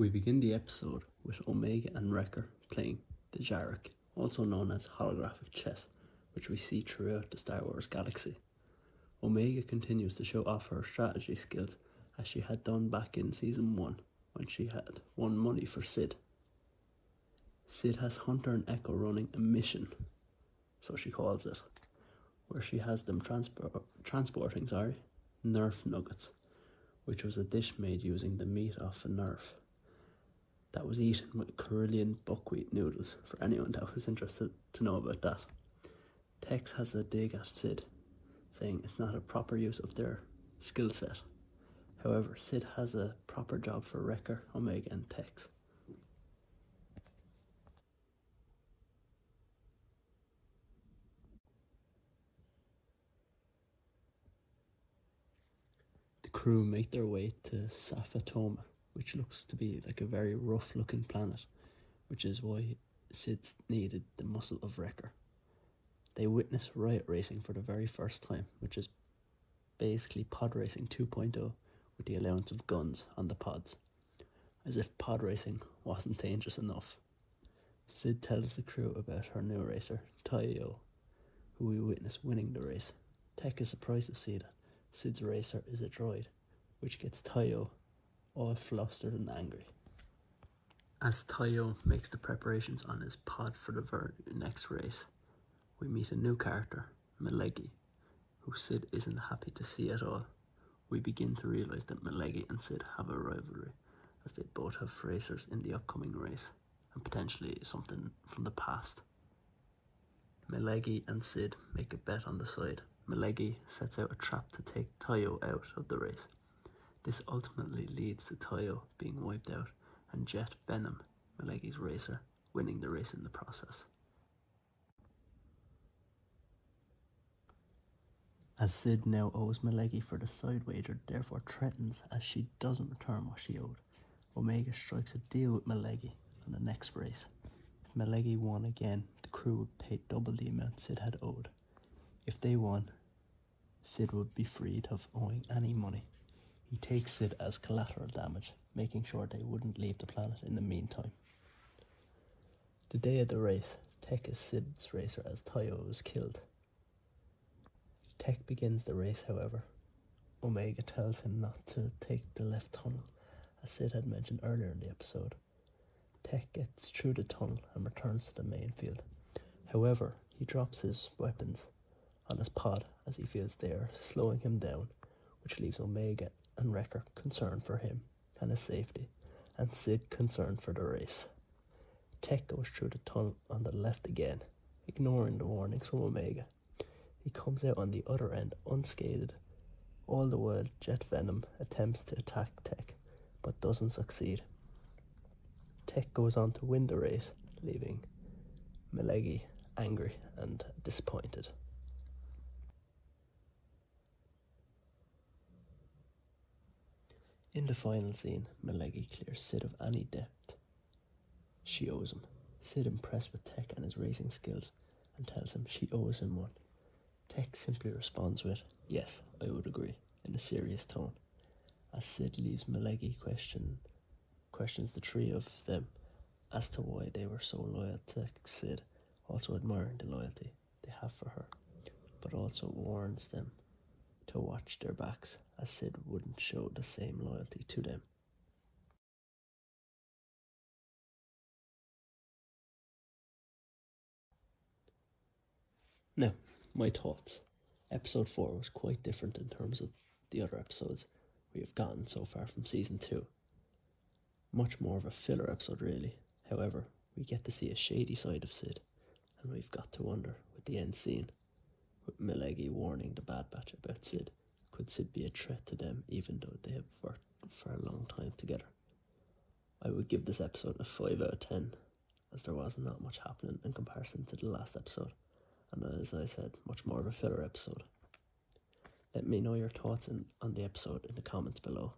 We begin the episode with Omega and Wrecker playing Dejarik, also known as holographic chess, which we see throughout the Star Wars galaxy. Omega continues to show off her strategy skills as she had done back in Season 1 when she had won money for Sid. Sid has Hunter and Echo running a mission, so she calls it, where she has them transporting Nerf nuggets, which was a dish made using the meat of a Nerf that was eaten with Carillion buckwheat noodles, for anyone that was interested to know about that. Tex has a dig at Sid, saying it's not a proper use of their skill set. However, Sid has a proper job for Wrecker, Omega and Tex. The crew make their way to Safatoma, which looks to be like a very rough looking planet, which is why Sid needed the muscle of Wrecker. They witness riot racing for the very first time, which is basically pod racing 2.0 with the allowance of guns on the pods. As if pod racing wasn't dangerous enough, Sid tells the crew about her new racer, Tayo, who we witness winning the race. Tech is surprised to see that Sid's racer is a droid, which gets Tayo all flustered and angry. As Tayo makes the preparations on his pod for the very next race, we meet a new character, Malegi, who Sid isn't happy to see at all. We begin to realise that Malegi and Sid have a rivalry, as they both have racers in the upcoming race, and potentially something from the past. Malegi and Sid make a bet on the side. Malegi sets out a trap to take Tayo out of the race. This ultimately leads to Tayo being wiped out and Jet Venom, Malegi's racer, winning the race in the process. As Sid now owes Malegi for the side wager, therefore threatens as she doesn't return what she owed, Omega strikes a deal with Malegi on the next race. If Malegi won again, the crew would pay double the amount Sid had owed. If they won, Sid would be freed of owing any money. He takes Sid as collateral damage, making sure they wouldn't leave the planet in the meantime. The day of the race, Tech is Sid's racer as Tayo is killed. Tech begins the race, however. Omega tells him not to take the left tunnel, as Sid had mentioned earlier in the episode. Tech gets through the tunnel and returns to the main field. However, he drops his weapons on his pod as he feels they are slowing him down, which leaves Omega and Wrecker concerned for him and his safety, and Sid concerned for the race. Tech goes through the tunnel on the left again, ignoring the warnings from Omega. He comes out on the other end unscathed. All the while, Jet Venom attempts to attack Tech, but doesn't succeed. Tech goes on to win the race, leaving Malegi angry and disappointed. In the final scene, Malegi clears Sid of any debt she owes him. Sid, impressed with Tech and his racing skills, and tells him she owes him one. Tech simply responds with, "Yes, I would agree," in a serious tone. As Sid leaves, Malegi questions the three of them as to why they were so loyal to Sid, also admiring the loyalty they have for her, but also warns them to watch their backs, as Sid wouldn't show the same loyalty to them. Now, my thoughts. Episode 4 was quite different in terms of the other episodes we have gotten so far from Season 2. Much more of a filler episode, really. However, we get to see a shady side of Sid, and we've got to wonder, with the end scene, with Malegi warning the Bad Batch about Sid, could Sid be a threat to them even though they have worked for a long time together? I would give this episode a 5 out of 10, as there was not much happening in comparison to the last episode, and as I said, much more of a filler episode. Let me know your thoughts on the episode in the comments below.